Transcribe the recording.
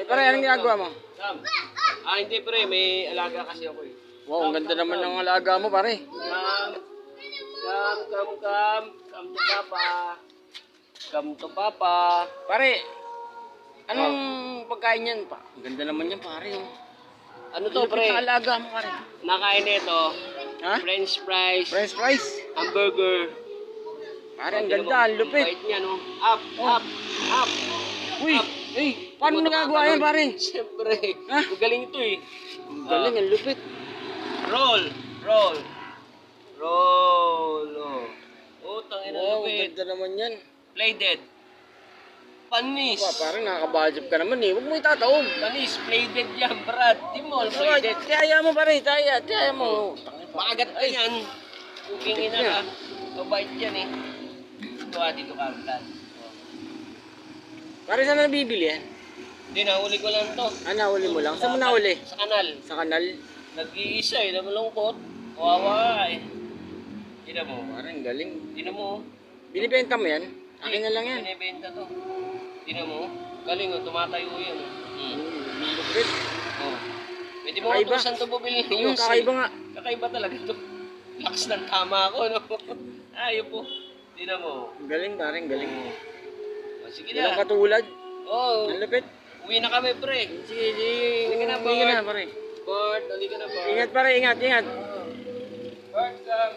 Pare, anong ginagawa mo? Sam. Hindi pre, may alaga kasi ako eh. Wow, ang ganda naman ng alaga mo, pare. Come to papa. Come to papa. Pare, anong pagkain yan pa? Ang ganda naman yan, pare. Oh. Ano to pre? Sa alaga mo, pare. Nakain nito. Ha? French fries. French fries. Hamburger. Pare, ang ganda, ang lupit. Bait niya no. Up, up, up. Uy, paano nagagawa yan, pare? Siyempre. Ha? Magaling ito eh. Ang galing, ang lupit. Roll. Roll. Roll. Oh, tangina Wow, ang lupit. ganda naman yan. Play dead. Panis. Pare, nakakabadjab ka naman eh. Huwag mo itataob. Panis. Play dead yan, Brad. Di mo, play Ay, dead. tiyaya mo, pare. Tiyaya mo. Maagat ka yan. Cooking ina ka. Mabait yan eh. Dito ka, Brad. Pare, saan na nabibili yan? Hindi, nahuli ko lang to. Nahuli mo lang? Saan mo nahuli? Sa kanal. Sa kanal? Nag-iisa eh, namalungkot. Kawawa eh. Tina mo. Parang galing. Tina mo. Binibenta mo yan? Akin na lang yan. Binibenta to. Tina mo. Galing oh, tumatayo yan. Lupit. Oh. Pwede mo Kakaiba. kung saan ito bubili ng Yung kakaiba nga. Kakaiba talaga to. Lakas ng tama ako, no? Ayun po. Tina mo. Galing, parang galing. Oh, sige Walang na. katulad. Oh. Ang lupit. Uwi na kami, pre. Sige, Sige na, Sige Bart. na, pare. Bart, halika na, Bart. Ingat, pare. Ingat. Bart, come.